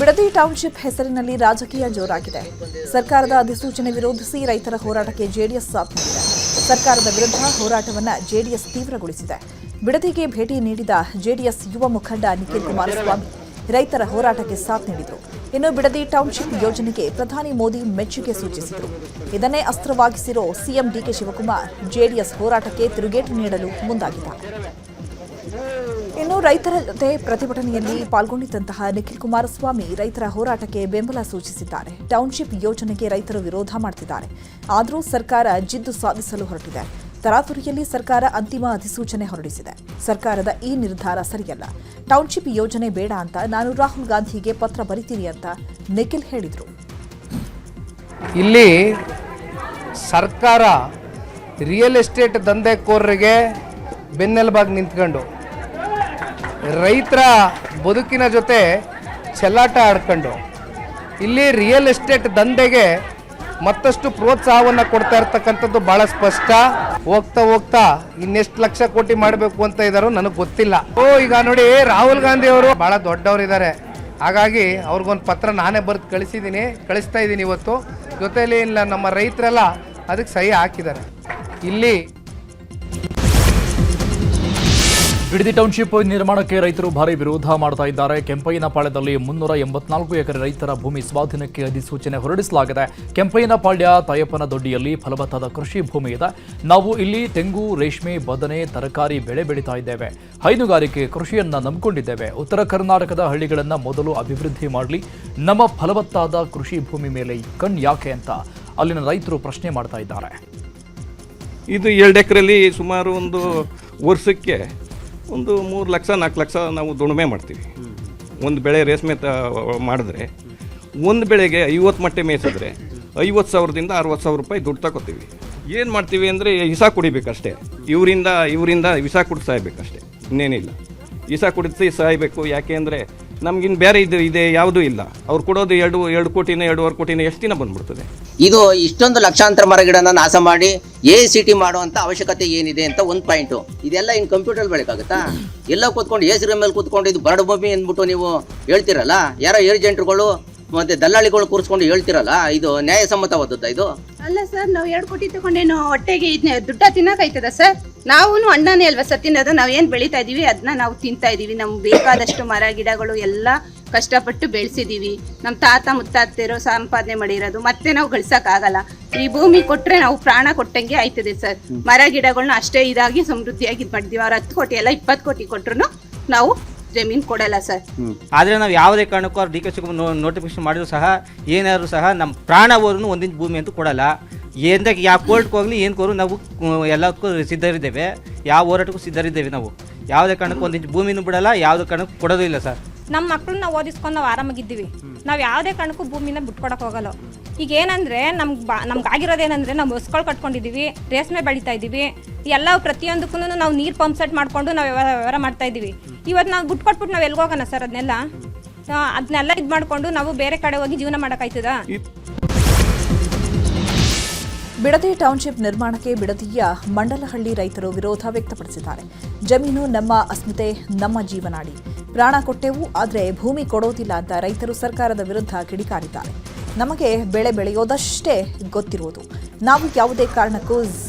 Bidadi township ಹೆಸರಿನಲ್ಲಿ ರಾಜಕೀಯ ಜೋರಾಗಿದೆ. ಸರ್ಕಾರದ ಅಧಿಸೂಚನೆ ವಿರೋಧಿಸಿ ರೈತರ ಹೋರಾಟಕ್ಕೆ ಜೆಡಿಎಸ್ ಸಾಥ್ ನೀಡಿದೆ. ಸರ್ಕಾರದ ವಿರುದ್ಧ ಹೋರಾಟವನ್ನು ಜೆಡಿಎಸ್ ತೀವ್ರಗೊಳಿಸಿದೆ. ಬಿಡದಿಗೆ ಭೇಟಿ ನೀಡಿದ ಜೆಡಿಎಸ್ ಯುವ ಮುಖಂಡ ನಿಖಿಲ್ ಕುಮಾರಸ್ವಾಮಿ ರೈತರ ಹೋರಾಟಕ್ಕೆ ಸಾಥ್ ನೀಡಿದರು. ಇನ್ನು ಬಿಡದಿ ಟೌನ್ಶಿಪ್ ಯೋಜನೆಗೆ ಪ್ರಧಾನಿ ಮೋದಿ ಮೆಚ್ಚುಗೆ ಸೂಚಿಸಿದರು. ಇದನ್ನೇ ಅಸ್ತ್ರವಾಗಿಸಿರೋ ಸಿಎಂ ಡಿಕೆ ಶಿವಕುಮಾರ್ ಜೆಡಿಎಸ್ ಹೋರಾಟಕ್ಕೆ ತಿರುಗೇಟು ನೀಡಲು ಮುಂದಾಗಿದ್ದಾರೆ. ಇನ್ನು ರೈತರ ಜೊತೆ ಪ್ರತಿಭಟನೆಯಲ್ಲಿ ಪಾಲ್ಗೊಂಡಿದ್ದಂತಹ ನಿಖಿಲ್ ಕುಮಾರಸ್ವಾಮಿ ರೈತರ ಹೋರಾಟಕ್ಕೆ ಬೆಂಬಲ ಸೂಚಿಸಿದ್ದಾರೆ. ಟೌನ್ಶಿಪ್ ಯೋಜನೆಗೆ ರೈತರು ವಿರೋಧ ಮಾಡುತ್ತಿದ್ದಾರೆ. ಆದರೂ ಸರ್ಕಾರ ಜಿದ್ದು ಸಾಧಿಸಲು ಹೊರಟಿದೆ. ತರಾತುರಿಯಲ್ಲಿ ಸರ್ಕಾರ ಅಂತಿಮ ಅಧಿಸೂಚನೆ ಹೊರಡಿಸಿದೆ. ಸರ್ಕಾರದ ಈ ನಿರ್ಧಾರ ಸರಿಯಲ್ಲ. ಟೌನ್ಶಿಪ್ ಯೋಜನೆ ಬೇಡ ಅಂತ ನಾನು ರಾಹುಲ್ ಗಾಂಧಿಗೆ ಪತ್ರ ಬರೀತೀನಿ ಅಂತ ನಿಖಿಲ್ ಹೇಳಿದರು. ಇಲ್ಲಿ ಸರ್ಕಾರ ರಿಯಲ್ ಎಸ್ಟೇಟ್ ದಂಧೆಕೋರರಿಗೆ ಬೆನ್ನೆಲುಬಾಗಿ ನಿಂತ್ಕೊಂಡು ರೈತರ ಬದುಕಿನ ಜೊತೆ ಚೆಲ್ಲಾಟ ಆಡ್ಕೊಂಡು ಇಲ್ಲಿ ರಿಯಲ್ ಎಸ್ಟೇಟ್ ದಂಧೆಗೆ ಮತ್ತಷ್ಟು ಪ್ರೋತ್ಸಾಹವನ್ನು ಕೊಡ್ತಾ ಇರ್ತಕ್ಕಂಥದ್ದು ಭಾಳ ಸ್ಪಷ್ಟ. ಹೋಗ್ತಾ ಹೋಗ್ತಾ ಇನ್ನೆಷ್ಟು ಲಕ್ಷ ಕೋಟಿ ಮಾಡಬೇಕು ಅಂತ ಇದ್ದಾರೋ ನನಗೆ ಗೊತ್ತಿಲ್ಲ. ಈಗ ನೋಡಿ, ರಾಹುಲ್ ಗಾಂಧಿ ಅವರು ಭಾಳ ದೊಡ್ಡವರಿದ್ದಾರೆ. ಹಾಗಾಗಿ ಅವ್ರಿಗೊಂದು ಪತ್ರ ನಾನೇ ಬರೆದು ಕಳಿಸ್ತಾ ಇದ್ದೀನಿ. ಇವತ್ತು ಜೊತೆಯಲ್ಲಿ ಇಲ್ಲ ನಮ್ಮ ರೈತರೆಲ್ಲ ಅದಕ್ಕೆ ಸಹಿ ಹಾಕಿದ್ದಾರೆ. ಇಲ್ಲಿ ಬಿಡದಿ ಟೌನ್ಶಿಪ್ ನಿರ್ಮಾಣಕ್ಕೆ ರೈತರು ಭಾರಿ ವಿರೋಧ ಮಾಡ್ತಾ ಇದ್ದಾರೆ. ಕೆಂಪಯ್ಯನಪಾಳ್ಯದಲ್ಲಿ 384 ಎಕರೆ ರೈತರ ಭೂಮಿ ಸ್ವಾಧೀನಕ್ಕೆ ಅಧಿಸೂಚನೆ ಹೊರಡಿಸಲಾಗಿದೆ. ಕೆಂಪಯ್ಯನಪಾಳ್ಯ ತಾಯಪ್ಪನದೊಡ್ಡಿಯಲ್ಲಿ ಫಲವತ್ತಾದ ಕೃಷಿ ಭೂಮಿ ಇದೆ. ನಾವು ಇಲ್ಲಿ ತೆಂಗು, ರೇಷ್ಮೆ, ಬದನೆ, ತರಕಾರಿ ಬೆಳೆ ಬೆಳೀತಾ ಇದ್ದೇವೆ. ಹೈನುಗಾರಿಕೆ ಕೃಷಿಯನ್ನ ನಂಬಿಕೊಂಡಿದ್ದೇವೆ. ಉತ್ತರ ಕರ್ನಾಟಕದ ಹಳ್ಳಿಗಳನ್ನು ಮೊದಲು ಅಭಿವೃದ್ಧಿ ಮಾಡಲಿ. ನಮ್ಮ ಫಲವತ್ತಾದ ಕೃಷಿ ಭೂಮಿ ಮೇಲೆ ಕಣ್ಣು ಯಾಕೆ ಅಂತ ಅಲ್ಲಿನ ರೈತರು ಪ್ರಶ್ನೆ ಮಾಡ್ತಾ ಇದ್ದಾರೆ. ಇದು 2 ಎಕರೆಯಲ್ಲಿ ಸುಮಾರು ಒಂದು ವರ್ಷಕ್ಕೆ ಒಂದು 3 ಲಕ್ಷ 4 ಲಕ್ಷ ನಾವು ದುಡಿಮೆ ಮಾಡ್ತೀವಿ. ಒಂದು ಬೆಳೆ ರೇಷ್ಮೆ ಮಾಡಿದ್ರೆ ಒಂದು ಬೆಳೆಗೆ 50 ಮೊಟ್ಟೆ ಮೇಯಿಸಿದ್ರೆ 50,000ದಿಂದ 60,000 ರೂಪಾಯಿ ದುಡ್ಡು ತಗೋತೀವಿ. ಏನು ಮಾಡ್ತೀವಿ ಅಂದರೆ ವಿಷ ಕುಡಿಬೇಕಷ್ಟೇ. ಇವರಿಂದ ವಿಷ ಕುಡಿದು ಸಾಯ್ಬೇಕಷ್ಟೇ, ಇನ್ನೇನಿಲ್ಲ. ವಿಷ ಕುಡಿಸಿ ಸಾಯ್ಬೇಕು. ಯಾಕೆ ಅಂದರೆ ನಮಗಿನ್ನು ಬೇರೆ ಇದೆ ಯಾವುದೂ ಇಲ್ಲ. ಅವ್ರು ಕೊಡೋದು 2 ಕೋಟಿನ 2.5 ಕೋಟಿನ ಎಷ್ಟು ದಿನ ಬಂದ್ಬಿಡ್ತದೆ. ಇದು ಇಷ್ಟೊಂದು ಲಕ್ಷಾಂತರ ಮರಗಿಡನ ನಾಶ ಮಾಡಿ ACT ಮಾಡುವಂಥ ಅವಶ್ಯಕತೆ ಏನಿದೆ ಅಂತ ಒಂದು ಪಾಯಿಂಟು. ಇದೆಲ್ಲ ಇನ್ನು ಕಂಪ್ಯೂಟರ್ ಬೆಳಕಾಗುತ್ತಾ? ಎಲ್ಲ ಕೂತ್ಕೊಂಡು ಹೆಸರ ಮೇಲೆ ಕೂತ್ಕೊಂಡು ಇದು ಬರಡು ಭೂಮಿ ಅಂದ್ಬಿಟ್ಟು ನೀವು ಹೇಳ್ತಿರಲ್ಲ. ಯಾರೋ ಏಜೆಂಟ್ರುಗಳು ಮತ್ತೆ ದಲ್ಲಾಳಿಗಳು ಕೂರಿಸ್ಕೊಂಡು ಹೇಳ್ತಿರಲ್ಲ, ಇದು ನ್ಯಾಯಸಮ್ಮತವಾದದ್ದ ಇದು? ಅಲ್ಲ ಸರ್, ನಾವು 2 ಕೋಟಿ ತಗೊಂಡೇನು ಹೊಟ್ಟೆಗೆ ದುಡ್ಡ ತಿನ್ನಕಾಯ್ತದ ಸರ್? ನಾವು ಅಣ್ಣನೇ ಅಲ್ವಾ ಸರ್ ತಿನ್ನೋದು? ನಾವು ಏನು ಬೆಳೀತಾ ಇದೀವಿ ಅದನ್ನ ನಾವು ತಿಂತಾ ಇದೀವಿ. ನಮ್ಗೆ ಬೇಕಾದಷ್ಟು ಮರ ಗಿಡಗಳು ಎಲ್ಲ ಕಷ್ಟಪಟ್ಟು ಬೆಳೆಸಿದೀವಿ. ನಮ್ಮ ತಾತ ಮುತ್ತಾತಿರೋ ಸಂಪಾದನೆ ಮಾಡಿರೋದು ಮತ್ತೆ ನಾವು ಗಳಿಸೋಕ್ಕಾಗಲ್ಲ. ಈ ಭೂಮಿ ಕೊಟ್ಟರೆ ನಾವು ಪ್ರಾಣ ಕೊಟ್ಟಂಗೆ ಆಯ್ತದೆ ಸರ್. ಮರ ಗಿಡಗಳನ್ನ ಅಷ್ಟೇ ಇದಾಗಿ ಸಮೃದ್ಧಿಯಾಗಿ ಇದು ಮಾಡಿದೀವಿ. ಅವ್ರು 10 ಕೋಟಿ ಎಲ್ಲ 20 ಕೋಟಿ ಕೊಟ್ಟರು ನಾವು ಜಮೀನು ಕೊಡಲ್ಲ ಸರ್. ಆದರೆ ನಾವು ಯಾವುದೇ ಕಾರಣಕ್ಕೂ ಅವ್ರು ಡಿ ಕೆ ಶಿವಕುಮಾರ್ ನೋಟಿಫಿಕೇಶನ್ ಮಾಡಿದ್ರು ಸಹ ಏನಾದ್ರು ಸಹ ನಮ್ಮ ಪ್ರಾಣ ಹೋದ್ರೂ 1 ಇಂಚ್ ಭೂಮಿ ಅಂತೂ ಕೊಡಲ್ಲ. ಏನಕ್ಕೆ ಯಾವ ಕೋರ್ಟ್ಗೆ ಹೋಗಲಿ ಏನಕ್ಕೂ ನಾವು ಎಲ್ಲಕ್ಕೂ ಸಿದ್ಧರಿದ್ದೇವೆ. ಯಾವ ಹೋರಾಟಕ್ಕೂ ಸಿದ್ಧರಿದ್ದೇವೆ. ನಾವು ಯಾವುದೇ ಕಾರಣಕ್ಕೂ 1 ಇಂಚ್ ಭೂಮಿನೂ ಬಿಡಲ್ಲ, ಯಾವುದೇ ಕಾರಣಕ್ಕೂ ಕೊಡೋದು ಇಲ್ಲ ಸರ್. ನಮ್ಮ ಮಕ್ಕಳನ್ನ ಓದಿಸ್ಕೊಂಡು ನಾವು ಆರಾಮಾಗಿದ್ದೀವಿ. ನಾವು ಯಾವುದೇ ಕಾರಣಕ್ಕೂ ಭೂಮಿನ ಬಿಟ್ಕೊಡಕ್ಕೆ ಹೋಗಲ್ಲ. ಈಗ ಏನಂದರೆ ನಮ್ಗೆ ಆಗಿರೋದೇನೆಂದರೆ ನಾವು ಬಸ್ಗಳು ಕಟ್ಕೊಂಡಿದ್ದೀವಿ, ರೇಷ್ಮೆ ಬೆಳೀತಾ ಇದ್ದೀವಿ. ಎಲ್ಲ ಪ್ರತಿಯೊಂದಕ್ಕೂ ನಾವು ನೀರು ಪಂಪ್ ಸೆಟ್ ಮಾಡಿಕೊಂಡು ನಾವು ವ್ಯವಹಾರ ಮಾಡ್ತಾ ಇದ್ದೀವಿ. ಇವತ್ತು ನಾವು ಬಿಟ್ಟು ಕೊಟ್ಬಿಟ್ಟು ನಾವು ಎಲ್ಲಿ ಹೋಗೋಣ ಸರ್? ಅದನ್ನೆಲ್ಲ ಇದು ಮಾಡಿಕೊಂಡು ನಾವು ಬೇರೆ ಕಡೆ ಹೋಗಿ ಜೀವನ ಮಾಡೋಕ್ಕಾಯ್ತದ? ಬಿಡದಿ ಟೌನ್ಶಿಪ್ ನಿರ್ಮಾಣಕ್ಕೆ ಬಿಡದಿಯ ಮಂಡಲಹಳ್ಳಿ ರೈತರು ವಿರೋಧ ವ್ಯಕ್ತಪಡಿಸಿದ್ದಾರೆ. ಜಮೀನು ನಮ್ಮ ಅಸ್ಮಿತೆ, ನಮ್ಮ ಜೀವನಾಡಿ. ಪ್ರಾಣ ಕೊಟ್ಟೆವು, ಆದರೆ ಭೂಮಿ ಕೊಡೋದಿಲ್ಲ ಅಂತ ರೈತರು ಸರ್ಕಾರದ ವಿರುದ್ಧ ಕಿಡಿಕಾರಿದ್ದಾರೆ. ನಮಗೆ ಬೆಳೆ ಬೆಳೆಯೋದಷ್ಟೇ ಗೊತ್ತಿರುವುದು. ನಾವು ಯಾವುದೇ ಕಾರಣಕ್ಕೂ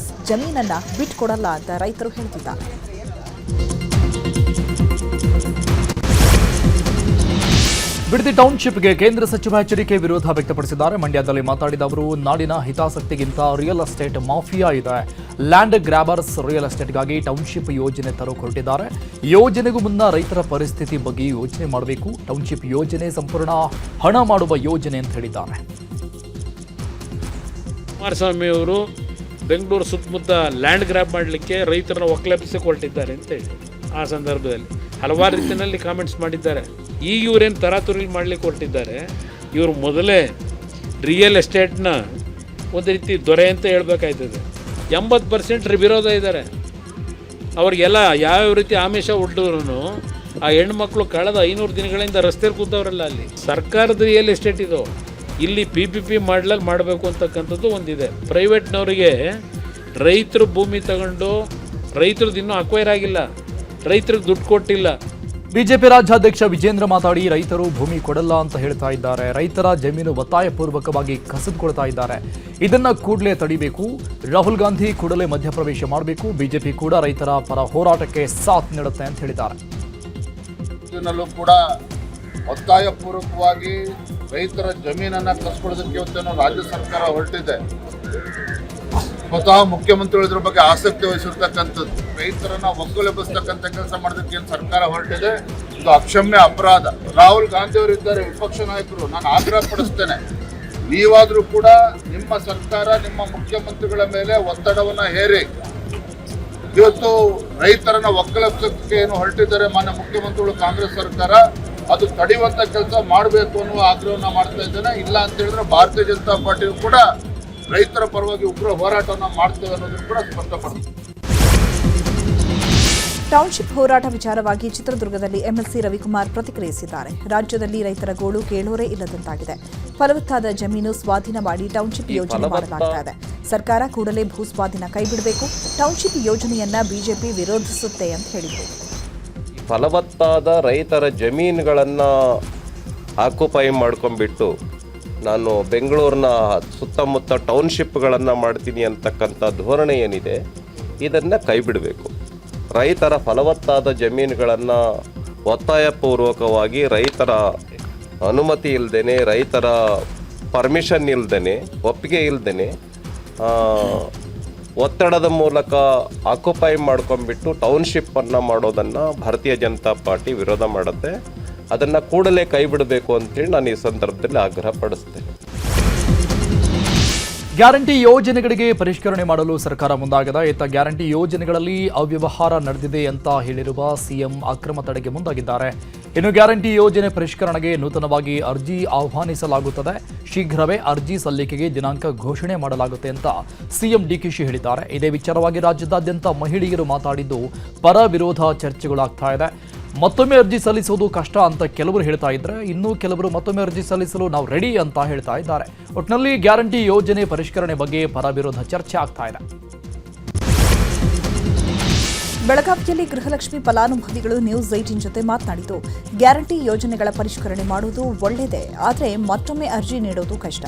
ಜಮೀನನ್ನ ಬಿಟ್ಕೊಡಲ್ಲ ಅಂತ ರೈತರು ಹೇಳ್ತಿದ್ದಾರೆ. ಬಿಡದಿ ಟೌನ್ಶಿಪ್ಗೆ ಕೇಂದ್ರ ಸಚಿವ ಎಚ್ಚರಿಕೆ ವಿರೋಧ ವ್ಯಕ್ತಪಡಿಸಿದ್ದಾರೆ. ಮಂಡ್ಯದಲ್ಲಿ ಮಾತಾಡಿದ ಅವರು, ನಾಡಿನ ಹಿತಾಸಕ್ತಿಗಿಂತ ರಿಯಲ್ ಎಸ್ಟೇಟ್ ಮಾಫಿಯಾ ಇದೆ. ಲ್ಯಾಂಡ್ ಗ್ರಾಬರ್ಸ್ ರಿಯಲ್ ಎಸ್ಟೇಟ್ಗಾಗಿ ಟೌನ್ಶಿಪ್ ಯೋಜನೆ ತರೋಕೆ ಹೊರಟಿದ್ದಾರೆ. ಯೋಜನೆಗೂ ಮುನ್ನ ರೈತರ ಪರಿಸ್ಥಿತಿ ಬಗ್ಗೆ ಯೋಚನೆ ಮಾಡಬೇಕು. ಟೌನ್ಶಿಪ್ ಯೋಜನೆ ಸಂಪೂರ್ಣ ಹಣ ಮಾಡುವ ಯೋಜನೆ ಅಂತ ಹೇಳಿದ್ದಾರೆ. ಕುಮಾರಸ್ವಾಮಿ ಅವರು ಬೆಂಗಳೂರು ಸುತ್ತಮುತ್ತ ಲ್ಯಾಂಡ್ ಗ್ರಾಬ್ ಮಾಡಲಿಕ್ಕೆ ರೈತರನ್ನ ಒಕ್ಕಲೆಬ್ಬಿಸಕ್ಕೆ ಹೊರಟಿದ್ದಾರೆ ಅಂತ ಹೇಳಿ ಆ ಸಂದರ್ಭದಲ್ಲಿ ಹಲವಾರು ರೀತಿಯಲ್ಲಿ ಕಾಮೆಂಟ್ಸ್ ಮಾಡಿದ್ದಾರೆ. ಈಗ ಇವರೇನು ತರಾತುರಿ ಮಾಡಲಿಕ್ಕೆ ಹೊರಟಿದ್ದಾರೆ. ಇವರು ಮೊದಲೇ ರಿಯಲ್ ಎಸ್ಟೇಟ್ನ ಒಂದು ರೀತಿ ದೊರೆ ಅಂತ ಹೇಳ್ಬೇಕಾಯ್ತದೆ. 80% ವಿರೋಧ ಇದ್ದಾರೆ. ಅವ್ರಿಗೆಲ್ಲ ಯಾವ್ಯಾವ ರೀತಿ ಆಮಿಷ ಹುಟ್ಟಿದ್ರು ಆ ಹೆಣ್ಮಕ್ಳು ಕಳೆದ 500 ದಿನಗಳಿಂದ ರಸ್ತೆಯಲ್ಲಿ ಕೂತವರಲ್ಲ. ಅಲ್ಲಿ ಸರ್ಕಾರದ ರಿಯಲ್ ಎಸ್ಟೇಟ್ ಇದು. ಇಲ್ಲಿ PPP ಮಾಡಲಲ್ಲಿ ಮಾಡಬೇಕು ಅಂತಕ್ಕಂಥದ್ದು ಒಂದಿದೆ. ಪ್ರೈವೇಟ್ನವರಿಗೆ ರೈತರು ಭೂಮಿ ತಗೊಂಡು ರೈತರದ್ದು ಇನ್ನೂ ಅಕ್ವೈರ್ ಆಗಿಲ್ಲ, ರೈತರಿಗೆ ದುಡ್ಡು ಕೊಟ್ಟಿಲ್ಲ, ಬಿಜೆಪಿ ರಾಜ್ಯಾಧ್ಯಕ್ಷ ವಿಜೇಂದ್ರ ಮಾತಾಡಿ ರೈತರು ಭೂಮಿ ಕೊಡಲ್ಲ ಅಂತ ಹೇಳ್ತಾ ಇದ್ದಾರೆ. ರೈತರ ಜಮೀನು ಒತ್ತಾಯಪೂರ್ವಕವಾಗಿ ಕಸಿದುಕೊಳ್ತಾ ಇದ್ದಾರೆ. ಇದನ್ನ ಕೂಡಲೇ ತಡಿಬೇಕು. ರಾಹುಲ್ ಗಾಂಧಿ ಕೂಡಲೇ ಮಧ್ಯಪ್ರವೇಶ ಮಾಡಬೇಕು. ಬಿಜೆಪಿ ಕೂಡ ರೈತರ ಪರ ಹೋರಾಟಕ್ಕೆ ಸಾಥ್ ನೀಡುತ್ತೆ ಅಂತ ಹೇಳಿದ್ದಾರೆ. ಇದರಲ್ಲೂ ಕೂಡ ಒತ್ತಾಯಪೂರ್ವಕವಾಗಿ ರೈತರ ಜಮೀನನ್ನು ಕಸ್ಕೊಳ್ಳೋದಕ್ಕೆ ಇವತ್ತೇನೋ ರಾಜ್ಯ ಸರ್ಕಾರ ಹೊರಟಿದೆ. ಸ್ವತಃ ಮುಖ್ಯಮಂತ್ರಿಗಳು ಇದ್ರ ಬಗ್ಗೆ ಆಸಕ್ತಿ ವಹಿಸಿರ್ತಕ್ಕಂಥದ್ದು. ರೈತರನ್ನ ಒಗ್ಗೂಲೆಬ್ಬಿಸ್ತಕ್ಕಂಥ ಕೆಲಸ ಮಾಡೋದಕ್ಕೆ ಏನು ಸರ್ಕಾರ ಹೊರಟಿದೆ, ಇದು ಅಕ್ಷಮ್ಯ ಅಪರಾಧ. ರಾಹುಲ್ ಗಾಂಧಿ ಅವರು ಇದ್ದಾರೆ, ವಿಪಕ್ಷ ನಾಯಕರು. ನಾನು ಆಗ್ರಹ ಪಡಿಸ್ತೇನೆ, ನೀವಾದರೂ ಕೂಡ ನಿಮ್ಮ ಸರ್ಕಾರ ನಿಮ್ಮ ಮುಖ್ಯಮಂತ್ರಿಗಳ ಮೇಲೆ ಒತ್ತಡವನ್ನ ಹೇರಿ ಇವತ್ತು ರೈತರನ್ನ ಒಗ್ಗೂಲೆಬ್ಬಿಸೋದಕ್ಕೆ ಏನು ಹೊರಟಿದ್ದಾರೆ ಮಾನ್ಯ ಮುಖ್ಯಮಂತ್ರಿಗಳು ಕಾಂಗ್ರೆಸ್ ಸರ್ಕಾರ, ಅದು ತಡೆಯುವಂತ ಕೆಲಸ ಮಾಡಬೇಕು ಅನ್ನುವ ಆಗ್ರಹವನ್ನ ಮಾಡ್ತಾ ಇದ್ದೇನೆ. ಇಲ್ಲ ಅಂತ ಹೇಳಿದ್ರೆ ಭಾರತೀಯ ಜನತಾ ಪಾರ್ಟಿಯು ಕೂಡ ರೈತರ ಪರವಾಗಿ ಉಗ್ರ ಹೋರಾಟವನ್ನು ಮಾಡ್ತೇವೆ ಅನ್ನೋದನ್ನು ಕೂಡ ಸ್ಪಷ್ಟಪಡಿಸಿದೆ. ಟೌನ್ಶಿಪ್ ಹೋರಾಟ ವಿಚಾರವಾಗಿ ಚಿತ್ರದುರ್ಗದಲ್ಲಿ ಎಂಎಲ್ಸಿ ರವಿಕುಮಾರ್ ಪ್ರತಿಕ್ರಿಯಿಸಿದ್ದಾರೆ. ರಾಜ್ಯದಲ್ಲಿ ರೈತರ ಗೋಳು ಕೇಳೋರೇ ಇಲ್ಲದಂತಾಗಿದೆ. ಫಲವತ್ತಾದ ಜಮೀನು ಸ್ವಾಧೀನ ಮಾಡಿ ಟೌನ್ಶಿಪ್ ಯೋಜನೆ ಮಾಡಲಾಗ್ತಾ ಇದೆ. ಸರ್ಕಾರ ಕೂಡಲೇ ಭೂ ಸ್ವಾಧೀನ ಕೈಬಿಡಬೇಕು. ಟೌನ್ಶಿಪ್ ಯೋಜನೆಯನ್ನ ಬಿಜೆಪಿ ವಿರೋಧಿಸುತ್ತೆ ಅಂತ ಹೇಳಿದರು. ಫಲವತ್ತಾದ ರೈತರ ಜಮೀನುಗಳನ್ನು ಆಕ್ಯುಪೈ ಮಾಡ್ಕೊಂಡ್ಬಿಟ್ಟು ನಾನು ಬೆಂಗಳೂರಿನ ಸುತ್ತಮುತ್ತ ಟೌನ್ಶಿಪ್ಗಳನ್ನು ಮಾಡ್ತೀನಿ ಅಂತಕ್ಕಂಥ ಧೋರಣೆ ಏನಿದೆ, ಇದನ್ನು ಕೈಬಿಡಬೇಕು. ರೈತರ ಫಲವತ್ತಾದ ಜಮೀನುಗಳನ್ನು ಒತ್ತಾಯಪೂರ್ವಕವಾಗಿ ರೈತರ ಅನುಮತಿ ಇಲ್ಲದೇ, ರೈತರ ಪರ್ಮಿಷನ್ ಇಲ್ಲದೇ, ಒಪ್ಪಿಗೆ ಇಲ್ಲದೇ ಒತ್ತಡದ ಮೂಲಕ ಆಕ್ಯುಪೈ ಮಾಡ್ಕೊಂಡ್ಬಿಟ್ಟು ಟೌನ್ಶಿಪ್ಪನ್ನು ಮಾಡೋದನ್ನು ಭಾರತೀಯ ಜನತಾ ಪಾರ್ಟಿ ವಿರೋಧ ಮಾಡುತ್ತೆ. ಅದನ್ನು ಕೂಡಲೇ ಕೈ ಬಿಡಬೇಕು ಅಂತೇಳಿ ನಾನು ಈ ಸಂದರ್ಭದಲ್ಲಿ ಆಗ್ರಹ ಪಡಿಸ್ತೇನೆ. ಗ್ಯಾರಂಟಿ ಯೋಜನೆಗಳಿಗೆ ಪರಿಷ್ಕರಣೆ ಮಾಡಲು ಸರ್ಕಾರ ಮುಂದಾಗಿದೆ. ಇತ್ತ ಗ್ಯಾರಂಟಿ ಯೋಜನೆಗಳಲ್ಲಿ ಅವ್ಯವಹಾರ ನಡೆದಿದೆ ಅಂತ ಹೇಳಿರುವ ಸಿಎಂ ಅಕ್ರಮ ತಡೆಗೆ ಮುಂದಾಗಿದ್ದಾರೆ. ಇನ್ನು ಗ್ಯಾರಂಟಿ ಯೋಜನೆ ಪರಿಷ್ಕರಣೆಗೆ ನೂತನವಾಗಿ ಅರ್ಜಿ ಆಹ್ವಾನಿಸಲಾಗುತ್ತದೆ. ಶೀಘ್ರವೇ ಅರ್ಜಿ ಸಲ್ಲಿಕೆಗೆ ದಿನಾಂಕ ಘೋಷಣೆ ಮಾಡಲಾಗುತ್ತೆ ಅಂತ ಸಿಎಂ ಡಿಕೆಶಿ ಹೇಳಿದ್ದಾರೆ. ಇದೇ ವಿಚಾರವಾಗಿ ರಾಜ್ಯದಾದ್ಯಂತ ಮಹಿಳೆಯರು ಮಾತಾಡಿದ್ದು ಪರ ವಿರೋಧ ಚರ್ಚೆಗಳಾಗ್ತಾ ಇದೆ. ಮತ್ತೊಮ್ಮೆ ಅರ್ಜಿ ಸಲ್ಲಿಸುವುದು ಕಷ್ಟ ಅಂತ ಕೆಲವರು ಹೇಳ್ತಾ ಇದ್ರೆ, ಇನ್ನೂ ಕೆಲವರು ಮತ್ತೊಮ್ಮೆ ಅರ್ಜಿ ಸಲ್ಲಿಸಲು ನಾವು ರೆಡಿ ಅಂತ ಹೇಳ್ತಾ ಇದ್ದಾರೆ. ಒಟ್ಟಿನಲ್ಲಿ ಗ್ಯಾರಂಟಿ ಯೋಜನೆ ಪರಿಷ್ಕರಣೆ ಬಗ್ಗೆ ಪರ ವಿರೋಧ ಚರ್ಚೆ ಆಗ್ತಾ ಇದೆ. ಬೆಳಗಾವಿಯಲ್ಲಿ ಗೃಹಲಕ್ಷ್ಮಿ ಫಲಾನುಭವಿಗಳು ನ್ಯೂಸ್ 18 ಜೊತೆ ಮಾತನಾಡಿತು. ಗ್ಯಾರಂಟಿ ಯೋಜನೆಗಳ ಪರಿಷ್ಕರಣೆ ಮಾಡುವುದು ಒಳ್ಳೆಯದೇ, ಆದರೆ ಮತ್ತೊಮ್ಮೆ ಅರ್ಜಿ ನೀಡೋದು ಕಷ್ಟ.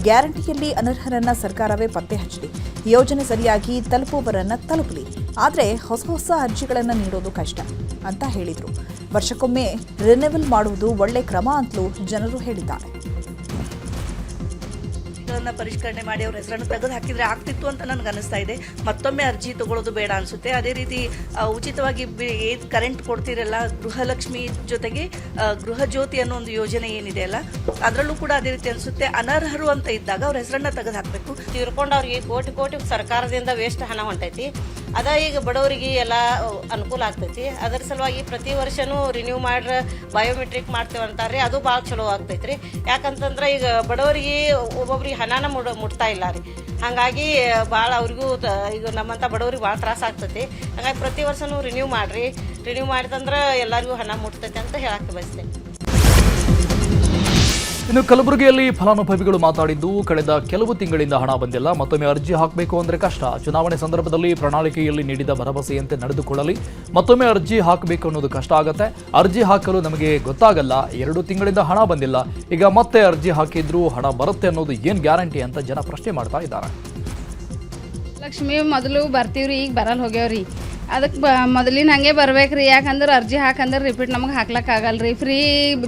ಗ್ಯಾರಂಟಿಯಲ್ಲಿ ಅನರ್ಹರನ್ನ ಸರ್ಕಾರವೇ ಪತ್ತೆ ಹಚ್ಚಲಿ. ಯೋಜನೆ ಸರಿಯಾಗಿ ತಲುಪುವವರನ್ನ ತಲುಪಲಿ. ಆದರೆ ಹೊಸ ಅರ್ಜಿಗಳನ್ನು ನೀಡೋದು ಕಷ್ಟ ಅಂತ ಹೇಳಿದರು. ವರ್ಷಕ್ಕೊಮ್ಮೆ ರಿನ್ಯೂವಲ್ ಮಾಡುವುದು ಒಳ್ಳೆ ಕ್ರಮ ಅಂತಲೂ ಜನರು ಹೇಳಿದ್ದಾರೆ. ಪರಿಷ್ಕರಣೆ ಮಾಡಿ ಅವ್ರ ಹೆಸರನ್ನು ತೆಗೆದು ಹಾಕಿದ್ರೆ ಆಗ್ತಿತ್ತು ಅಂತ ನನಗೆ ಅನಿಸ್ತಾ ಇದೆ. ಮತ್ತೊಮ್ಮೆ ಅರ್ಜಿ ತಗೊಳ್ಳೋದು ಬೇಡ ಅನಿಸುತ್ತೆ. ಅದೇ ರೀತಿ ಉಚಿತವಾಗಿ ಏನು ಕರೆಂಟ್ ಕೊಡ್ತಿರಲ್ಲ, ಗೃಹಲಕ್ಷ್ಮಿ ಜೊತೆಗೆ ಗೃಹ ಜ್ಯೋತಿ ಅನ್ನೋ ಒಂದು ಯೋಜನೆ ಏನಿದೆ ಅಲ್ಲ, ಅದರಲ್ಲೂ ಕೂಡ ಅದೇ ರೀತಿ ಅನಿಸುತ್ತೆ. ಅನರ್ಹರು ಅಂತ ಇದ್ದಾಗ ಅವ್ರ ಹೆಸರನ್ನ ತೆಗೆದು ಹಾಕಬೇಕು. ತೀರ್ಕೊಂಡು ಅವ್ರಿಗೆ ಕೋಟಿ ಸರ್ಕಾರದಿಂದ ವೇಸ್ಟ್ ಹಣ ಹೊಂಟೈತಿ. ಅದ ಈಗ ಬಡವರಿಗೆ ಎಲ್ಲ ಅನುಕೂಲ ಆಗ್ತೈತಿ. ಅದರ ಸಲುವಾಗಿ ಪ್ರತಿ ವರ್ಷನೂ ರಿನ್ಯೂ ಮಾಡ್ರೆ ಬಯೋಮೆಟ್ರಿಕ್ ಮಾಡ್ತೇವೆ ಅಂತಾರೆ. ಅದು ಭಾಳ ಚಲೋ ಆಗ್ತೈತ್ರಿ. ಯಾಕಂತಂದ್ರೆ ಈಗ ಬಡವರಿಗೆ ಒಬ್ಬೊಬ್ರಿಗೆ ಹಣನ ಮುಟ್ತಾ ಇಲ್ಲ ರೀ. ಹಾಗಾಗಿ ಭಾಳ ಅವ್ರಿಗೂ ಈಗ ನಮ್ಮಂಥ ಬಡವ್ರಿಗೆ ಭಾಳ ತ್ರಾಸ ಆಗ್ತೈತಿ. ಹಾಗಾಗಿ ಪ್ರತಿ ವರ್ಷನೂ ರಿನ್ಯೂ ಮಾಡ್ರಿ. ರಿನ್ಯೂ ಮಾಡಿದಂದ್ರೆ ಎಲ್ಲರಿಗೂ ಹಣ ಮುಟ್ತೈತೆ ಅಂತ ಹೇಳಕ್ಕೆ ಬಯಸ್ತೇನೆ. ಇನ್ನು ಕಲಬುರಗಿಯಲ್ಲಿ ಫಲಾನುಭವಿಗಳು ಮಾತಾಡಿದ್ದು, ಕಳೆದ ಕೆಲವು ತಿಂಗಳಿಂದ ಹಣ ಬಂದಿಲ್ಲ. ಮತ್ತೊಮ್ಮೆ ಅರ್ಜಿ ಹಾಕಬೇಕು ಅಂದರೆ ಕಷ್ಟ. ಚುನಾವಣೆ ಸಂದರ್ಭದಲ್ಲಿ ಪ್ರಣಾಳಿಕೆಯಲ್ಲಿ ನೀಡಿದ ಭರವಸೆಯಂತೆ ನಡೆದುಕೊಳ್ಳಲಿ. ಮತ್ತೊಮ್ಮೆ ಅರ್ಜಿ ಹಾಕಬೇಕು ಅನ್ನೋದು ಕಷ್ಟ ಆಗುತ್ತೆ. ಅರ್ಜಿ ಹಾಕಲು ನಮಗೆ ಗೊತ್ತಾಗಲ್ಲ. 2 ತಿಂಗಳಿಂದ ಹಣ ಬಂದಿಲ್ಲ. ಈಗ ಮತ್ತೆ ಅರ್ಜಿ ಹಾಕಿದ್ರು ಹಣ ಬರುತ್ತೆ ಅನ್ನೋದು ಏನು ಗ್ಯಾರಂಟಿ ಅಂತ ಜನ ಪ್ರಶ್ನೆ ಮಾಡ್ತಾ ಇದ್ದಾರೆ. ಲಕ್ಷ್ಮಿ ಮೊದಲು ಬರ್ತೀವ್ರಿ, ಈಗ ಬರಲ್ಲ ಹೋಗ್ಯಾವ್ರಿ. ಅದಕ್ಕೆ ಮೊದಲಿನ ಹಂಗೆ ಬರ್ಬೇಕ್ರಿ. ಯಾಕಂದ್ರೆ ಅರ್ಜಿ ಹಾಕಂದ್ರೆ ರಿಪೀಟ್ ನಮಗೆ ಹಾಕ್ಲಕ್ಕಾಗಲ್ಲ ರೀ. ಫ್ರೀ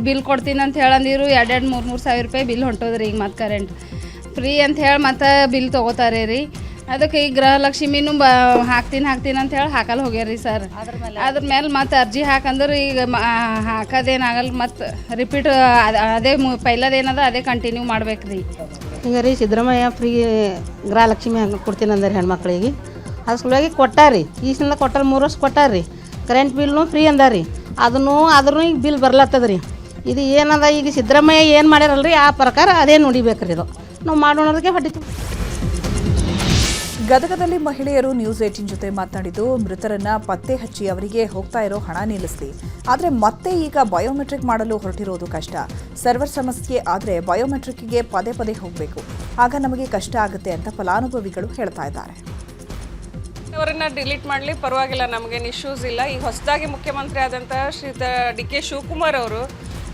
ಬಿಲ್ ಕೊಡ್ತೀನಿ ಅಂತ ಹೇಳಂದಿರು. 2-3 ಸಾವಿರ ರೂಪಾಯಿ ಬಿಲ್ ಹೊಂಟೋದ್ರಿ. ಈಗ ಮತ್ತೆ ಕರೆಂಟ್ ಫ್ರೀ ಅಂತ ಹೇಳಿ ಮತ್ತೆ ಬಿಲ್ ತೊಗೋತಾರೆ ರೀ. ಅದಕ್ಕೆ ಈಗ ಗೃಹಲಕ್ಷ್ಮಿನೂ ಹಾಕ್ತೀನಿ ಅಂತ ಹೇಳಿ ಹಾಕಲ್ಲ ಹೋಗ್ಯಾರಿ ಸರ್. ಅದ್ರ ಮೇಲೆ ಮತ್ತೆ ಅರ್ಜಿ ಹಾಕಂದ್ರೆ ಈಗ ಹಾಕೋದೇನಾಗಲ್ಲ. ಮತ್ತು ರಿಪೀಟ್ ಅದೇ ಪೈಲದೇನದ ಅದೇ ಕಂಟಿನ್ಯೂ ಮಾಡ್ಬೇಕ್ರಿ. ಈಗ ರೀ ಸಿದ್ದರಾಮಯ್ಯ ಫ್ರೀ ಗೃಹಲಕ್ಷ್ಮಿ ಕೊಡ್ತೀನಿ ಅಂದ್ರೆ ಹೆಣ್ಮಕ್ಳಿಗೆ ಅದ್ರ ಸಲುವಾಗಿ ಕೊಟ್ಟಾರಿ. ಈ ಸಲ ಕೊಟ್ಟಾರ, 3 ವರ್ಷ ಕೊಟ್ಟಾರ್ರಿ. Current ಬಿಲ್ನು free ಅಂದಾರಿ. ಆದ್ರೂ ಈಗ ಬಿಲ್ ಬರ್ಲತ್ತದ್ರಿ. ಇದು ಏನದ, ಈಗ ಸಿದ್ದರಾಮಯ್ಯ ಏನು ಮಾಡ್ಯಾರಲ್ರಿ ಆ ಪ್ರಕಾರ ಅದೇ ನೋಡಿಬೇಕ್ರಿ. ಇದು ನಾವು ಮಾಡೋಣದಕ್ಕೆ ಹೊಟ್ಟಿತು. ಗದಗದಲ್ಲಿ ಮಹಿಳೆಯರು ನ್ಯೂಸ್ 18 ಜೊತೆ ಮಾತನಾಡಿದ್ದು, ಮೃತರನ್ನ ಪತ್ತೆ ಹಚ್ಚಿ ಅವರಿಗೆ ಹೋಗ್ತಾ ಇರೋ ಹಣ ನಿಲ್ಲಿಸಲಿ. ಆದರೆ ಮತ್ತೆ ಈಗ ಬಯೋಮೆಟ್ರಿಕ್ ಮಾಡಲು ಹೊರಟಿರೋದು ಕಷ್ಟ. ಸರ್ವರ್ ಸಮಸ್ಯೆ ಆದರೆ ಬಯೋಮೆಟ್ರಿಕ್ಗೆ ಪದೇ ಹೋಗಬೇಕು. ಆಗ ನಮಗೆ ಕಷ್ಟ ಆಗುತ್ತೆ ಅಂತ ಫಲಾನುಭವಿಗಳು ಹೇಳ್ತಾ ಇದ್ದಾರೆ. ಮೃತಪಟ್ಟವರನ್ನ ಡಿಲೀಟ್ ಮಾಡಲಿ, ಪರವಾಗಿಲ್ಲ, ನಮಗೇನು ಇಶ್ಯೂಸ್ ಇಲ್ಲ. ಈಗ ಹೊಸದಾಗಿ ಮುಖ್ಯಮಂತ್ರಿ ಆದಂಥ ಶ್ರೀ ಡಿ ಕೆ ಶಿವಕುಮಾರ್ ಅವರು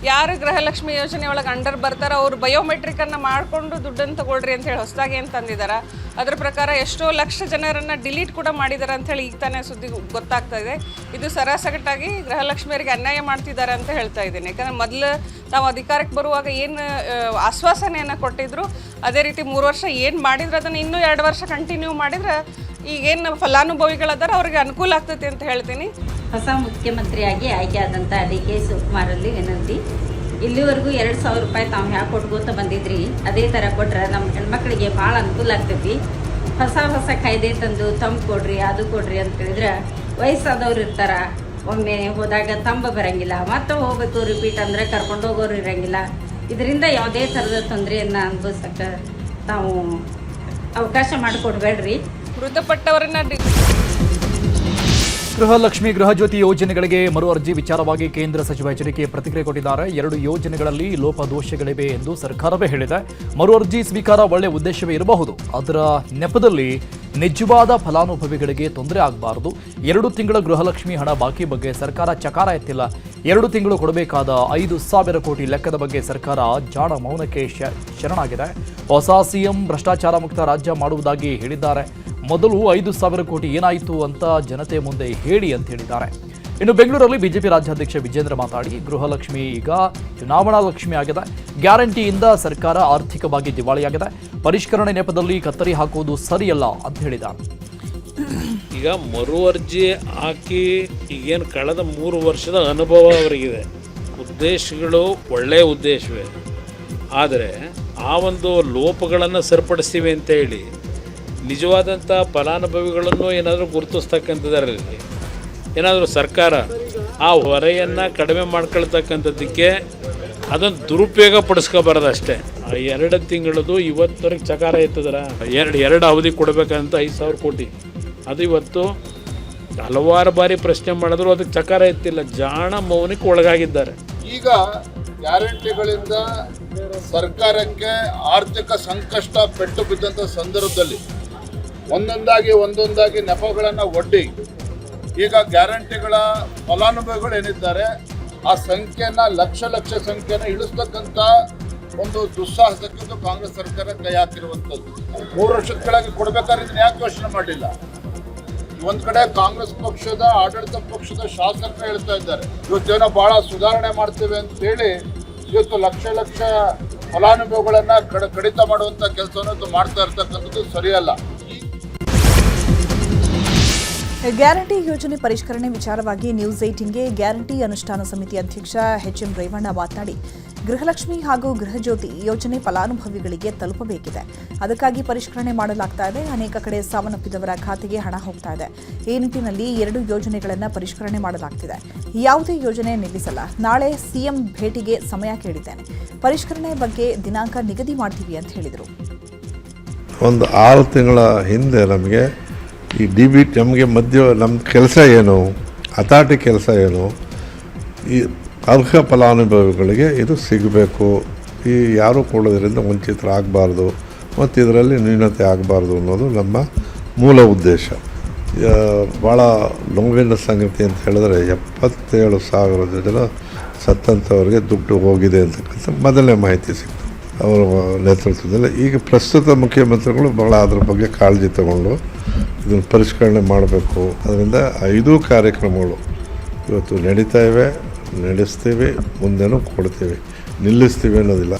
ಯಾರು ಗೃಹಲಕ್ಷ್ಮಿ ಯೋಜನೆ ಒಳಗೆ ಅಂಡರ್ ಬರ್ತಾರೋ ಅವ್ರು ಬಯೋಮೆಟ್ರಿಕನ್ನು ಮಾಡಿಕೊಂಡು ದುಡ್ಡನ್ನು ತಗೊಳ್ರಿ ಅಂತ ಹೇಳಿ ಹೊಸದಾಗಿ ಏನು ತಂದಿದ್ದಾರೆ. ಅದರ ಪ್ರಕಾರ ಎಷ್ಟೋ ಲಕ್ಷ ಜನರನ್ನು ಡಿಲೀಟ್ ಕೂಡ ಮಾಡಿದ್ದಾರೆ ಅಂಥೇಳಿ ಈಗ ತಾನೇ ಸುದ್ದಿ ಗೊತ್ತಾಗ್ತಾ ಇದೆ. ಇದು ಸರಾಸಗಟ್ಟಾಗಿ ಗೃಹಲಕ್ಷ್ಮಿಯರಿಗೆ ಅನ್ಯಾಯ ಮಾಡ್ತಿದ್ದಾರೆ ಅಂತ ಹೇಳ್ತಾ ಇದ್ದೀನಿ. ಯಾಕಂದರೆ ಮೊದಲು ನಾವು ಅಧಿಕಾರಕ್ಕೆ ಬರುವಾಗ ಏನು ಆಶ್ವಾಸನೆಯನ್ನು ಕೊಟ್ಟಿದ್ರು, ಅದೇ ರೀತಿ 3 ವರ್ಷ ಏನು ಮಾಡಿದ್ರು ಅದನ್ನು ಇನ್ನೂ 2 ವರ್ಷ ಕಂಟಿನ್ಯೂ ಮಾಡಿದ್ರೆ ಈಗೇನು ಫಲಾನುಭವಿಗಳದಾರ ಅವ್ರಿಗೆ ಅನುಕೂಲ ಆಗ್ತೈತಿ ಅಂತ ಹೇಳ್ತೀನಿ. ಹೊಸ ಮುಖ್ಯಮಂತ್ರಿಯಾಗಿ ಆಯ್ಕೆಯಾದಂಥ ಡಿ ಕೆ ಶಿವಕುಮಾರಲ್ಲಿ ವಿನಂತಿ, ಇಲ್ಲಿವರೆಗೂ 2,000 ರೂಪಾಯಿ ತಾವು ಹ್ಯಾಕೆ ಕೊಟ್ಕೋತ ಬಂದಿದ್ರಿ, ಅದೇ ಥರ ಕೊಟ್ರೆ ನಮ್ಮ ಹೆಣ್ಮಕ್ಳಿಗೆ ಭಾಳ ಅನುಕೂಲ ಆಗ್ತೈತಿ. ಹೊಸ ಕಾಯ್ದೆ ತಂದು ತಂಬು ಕೊಡ್ರಿ, ಅದು ಕೊಡ್ರಿ ಅಂತ ಹೇಳಿದ್ರೆ ವಯಸ್ಸಾದವ್ರು ಇರ್ತಾರೆ, ಒಮ್ಮೆ ಹೋದಾಗ ತಂಬ ಬರೋಂಗಿಲ್ಲ, ಮತ್ತೆ ಹೋಗ್ಬೇಕು ರಿಪೀಟ್ ಅಂದರೆ ಕರ್ಕೊಂಡು ಹೋಗೋರು ಇರೋಂಗಿಲ್ಲ. ಇದರಿಂದ ಯಾವುದೇ ಥರದ ತೊಂದರೆಯನ್ನು ಅನುಭವಿಸೋಕ್ಕೆ ತಾವು ಅವಕಾಶ ಮಾಡಿಕೊಡ್ಬೇಡ್ರಿ. ಮೃತಪಟ್ಟವರನ್ನ ಗೃಹಲಕ್ಷ್ಮಿ ಗೃಹಜ್ಯೋತಿ ಯೋಜನೆಗಳಿಗೆ ಮರು ಅರ್ಜಿ ವಿಚಾರವಾಗಿ ಕೇಂದ್ರ ಸಚಿವ ಎಚ್.ಡಿ.ಕೆ ಪ್ರತಿಕ್ರಿಯೆ ಕೊಟ್ಟಿದ್ದಾರೆ. 2 ಯೋಜನೆಗಳಲ್ಲಿ ಲೋಪದೋಷಗಳಿವೆ ಎಂದು ಸರ್ಕಾರವೇ ಹೇಳಿದೆ. ಮರು ಅರ್ಜಿ ಸ್ವೀಕಾರ ಒಳ್ಳೆ ಉದ್ದೇಶವೇ ಇರಬಹುದು, ಅದರ ನೆಪದಲ್ಲಿ ನಿಜವಾದ ಫಲಾನುಭವಿಗಳಿಗೆ ತೊಂದರೆ ಆಗಬಾರದು. 2 ತಿಂಗಳ ಗೃಹಲಕ್ಷ್ಮಿ ಹಣ ಬಾಕಿ ಬಗ್ಗೆ ಸರ್ಕಾರ ಚಕಾರ ಎತ್ತಿಲ್ಲ. 2 ತಿಂಗಳು ಕೊಡಬೇಕಾದ 5,000 ಕೋಟಿ ಲೆಕ್ಕದ ಬಗ್ಗೆ ಸರ್ಕಾರ ಜಾಣ ಮೌನಕ್ಕೆ ಶರಣಾಗಿದೆ. ಹೊಸ ಸಿಎಂ ಭ್ರಷ್ಟಾಚಾರ ಮುಕ್ತ ರಾಜ್ಯ ಮಾಡುವುದಾಗಿ ಹೇಳಿದ್ದಾರೆ. ಮೊದಲು 5,000 ಕೋಟಿ ಏನಾಯಿತು ಅಂತ ಜನತೆ ಮುಂದೆ ಹೇಳಿ ಅಂತ ಹೇಳಿದ್ದಾರೆ. ಇನ್ನು ಬೆಂಗಳೂರಲ್ಲಿ ಬಿಜೆಪಿ ರಾಜ್ಯಾಧ್ಯಕ್ಷ ವಿಜೇಂದ್ರ ಮಾತಾಡಿ, ಗೃಹಲಕ್ಷ್ಮಿ ಈಗ ಚುನಾವಣಾ ಲಕ್ಷ್ಮಿ ಆಗಿದೆ, ಗ್ಯಾರಂಟಿಯಿಂದ ಸರ್ಕಾರ ಆರ್ಥಿಕವಾಗಿ ದಿವಾಳಿಯಾಗಿದೆ, ಪರಿಷ್ಕರಣೆ ನೆಪದಲ್ಲಿ ಕತ್ತರಿ ಹಾಕುವುದು ಸರಿಯಲ್ಲ ಅಂತ ಹೇಳಿದ್ದಾರೆ. ಈಗ ಮರು ಅರ್ಜಿ ಹಾಕಿ ಈಗೇನು ಕಳೆದ 3 ವರ್ಷದ ಅನುಭವ ಅವರಿಗಿದೆ. ಉದ್ದೇಶಗಳು ಒಳ್ಳೆಯ ಉದ್ದೇಶವೇ, ಆದರೆ ಆ ಒಂದು ಲೋಪಗಳನ್ನು ಸರಿಪಡಿಸ್ತೀವಿ ಅಂತ ಹೇಳಿ ನಿಜವಾದಂಥ ಫಲಾನುಭವಿಗಳನ್ನು ಏನಾದರೂ ಗುರುತಿಸ್ತಕ್ಕಂಥದ್ರಲ್ಲಿ ಏನಾದರೂ ಸರ್ಕಾರ ಆ ಹೊರೆಯನ್ನು ಕಡಿಮೆ ಮಾಡ್ಕೊಳ್ತಕ್ಕಂಥದ್ದಕ್ಕೆ ಅದನ್ನು ದುರುಪಯೋಗ ಪಡಿಸ್ಕೋಬಾರ್ದು ಅಷ್ಟೇ. 2 ತಿಂಗಳದು ಇವತ್ತವರೆಗೆ ಚಕಾರ ಎತ್ತದರ ಎರಡು ಅವಧಿ ಕೊಡಬೇಕಂತ 5,000 ಕೋಟಿ ಅದು ಇವತ್ತು ಹಲವಾರು ಬಾರಿ ಪ್ರಶ್ನೆ ಮಾಡಿದ್ರು ಅದಕ್ಕೆ ಚಕಾರ ಎತ್ತಿಲ್ಲ, ಜಾಣ ಮೌನಕ್ಕೆ ಒಳಗಾಗಿದ್ದಾರೆ. ಈಗ ಗ್ಯಾರಂಟಿಗಳಿಂದ ಸರ್ಕಾರಕ್ಕೆ ಆರ್ಥಿಕ ಸಂಕಷ್ಟ ಪೆಟ್ಟು ಬಿದ್ದಂಥ ಸಂದರ್ಭದಲ್ಲಿ ಒಂದೊಂದಾಗಿ ನೆಪಗಳನ್ನು ಒಡ್ಡಿ ಈಗ ಗ್ಯಾರಂಟಿಗಳ ಫಲಾನುಭವಿಗಳು ಏನಿದ್ದಾರೆ ಆ ಸಂಖ್ಯೆನ ಲಕ್ಷ ಸಂಖ್ಯೆನ ಇಳಿಸ್ತಕ್ಕಂಥ ಒಂದು ದುಸ್ಸಾಹಸಕ್ಕೆ ಕಾಂಗ್ರೆಸ್ ಸರ್ಕಾರ ಕೈ ಹಾಕಿರುವಂಥದ್ದು. 3 ವರ್ಷದ ಕೆಳಗೆ ಕೊಡಬೇಕಾದ್ರೆ ಇದನ್ನ ಯಾಕೆ ಯೋಚನೆ ಮಾಡಿಲ್ಲ? ಒಂದ್ ಕಡೆ ಕಾಂಗ್ರೆಸ್ ಪಕ್ಷದ ಆಡಳಿತ ಪಕ್ಷದ ಶಾಸಕರು ಹೇಳ್ತಾ ಇದ್ದಾರೆ ಇವತ್ತೇನೋ ಬಹಳ ಸುಧಾರಣೆ ಮಾಡ್ತೇವೆ ಅಂತ ಹೇಳಿ ಇವತ್ತು ಲಕ್ಷ ಫಲಾನುಭವಿಗಳನ್ನ ಕಡಿತ ಮಾಡುವಂತ ಕೆಲಸವನ್ನು ಮಾಡ್ತಾ ಇರ್ತಕ್ಕಂಥದ್ದು ಸರಿಯಲ್ಲ. ಗ್ಯಾರಂಟಿ ಯೋಜನೆ ಪರಿಷ್ಕರಣೆ ವಿಚಾರವಾಗಿ ನ್ಯೂಸ್ 18ಗೆ ಗ್ಯಾರಂಟಿ ಅನುಷ್ಠಾನ ಸಮಿತಿ ಅಧ್ಯಕ್ಷ ಎಚ್.ಎಂ. ರೇವಣ್ಣ ಮಾತನಾಡಿ, ಗೃಹಲಕ್ಷ್ಮಿ ಹಾಗೂ ಗೃಹಜ್ಯೋತಿ ಯೋಜನೆ ಫಲಾನುಭವಿಗಳಿಗೆ ತಲುಪಬೇಕಿದೆ, ಅದಕ್ಕಾಗಿ ಪರಿಷ್ಕರಣೆ ಮಾಡಲಾಗ್ತಾ ಇದೆ. ಅನೇಕ ಕಡೆ ಸಾವನ್ನಪ್ಪಿದವರ ಖಾತೆಗೆ ಹಣ ಹೋಗ್ತಾ ಇದೆ. ಈ ನಿಟ್ಟಿನಲ್ಲಿ 2 ಯೋಜನೆಗಳನ್ನು ಪರಿಷ್ಕರಣೆ ಮಾಡಲಾಗ್ತಿದೆ. ಯಾವುದೇ ಯೋಜನೆ ನಿಲ್ಲಿಸಲ್ಲ. ನಾಳೆ ಸಿಎಂ ಭೇಟಿಗೆ ಸಮಯ ಕೇಳಿದ್ದೇನೆ, ಪರಿಷ್ಕರಣೆ ಬಗ್ಗೆ ದಿನಾಂಕ ನಿಗದಿ ಮಾಡ್ತೀವಿ ಅಂತ ಹೇಳಿದರು. ಒಂದು 6 ತಿಂಗಳ ಹಿಂದೆ ನಮಗೆ ಈ ನಮಗೆ ನಮ್ಮ ಕೆಲಸ ಏನು, ಅಥಾರಿಟಿ ಕೆಲಸ ಏನು, ಈ ಅರ್ಹ ಫಲಾನುಭವಿಗಳಿಗೆ ಇದು ಸಿಗಬೇಕು, ಈ ಯಾರೂ ಕೊಡೋದ್ರಿಂದ ವಂಚಿತರಾಗಬಾರ್ದು ಮತ್ತು ಇದರಲ್ಲಿ ನ್ಯೂನತೆ ಆಗಬಾರ್ದು ಅನ್ನೋದು ನಮ್ಮ ಮೂಲ ಉದ್ದೇಶ. ಭಾಳ ನೋವಿನ ಸಂಗತಿ ಅಂತ ಹೇಳಿದ್ರೆ 77,000 ಜನ ಸತ್ತಂಥವ್ರಿಗೆ ದುಡ್ಡು ಹೋಗಿದೆ ಅಂತಕ್ಕಂಥ ಮೊದಲನೇ ಮಾಹಿತಿ ಸಿಕ್ತು ಅವರ ನೇತೃತ್ವದಲ್ಲಿ. ಈಗ ಪ್ರಸ್ತುತ ಮುಖ್ಯಮಂತ್ರಿಗಳು ಭಾಳ ಅದ್ರ ಬಗ್ಗೆ ಕಾಳಜಿ ತಗೊಂಡು ಇದನ್ನು ಪರಿಷ್ಕರಣೆ ಮಾಡಬೇಕು. ಅದರಿಂದ 5 ಕಾರ್ಯಕ್ರಮಗಳು ಇವತ್ತು ನಡೀತಾ ಇವೆ, ನಡೆಸ್ತೀವಿ, ಮುಂದೆನೂ ಕೊಡ್ತೀವಿ, ನಿಲ್ಲಿಸ್ತೀವಿ ಅನ್ನೋದಿಲ್ಲ.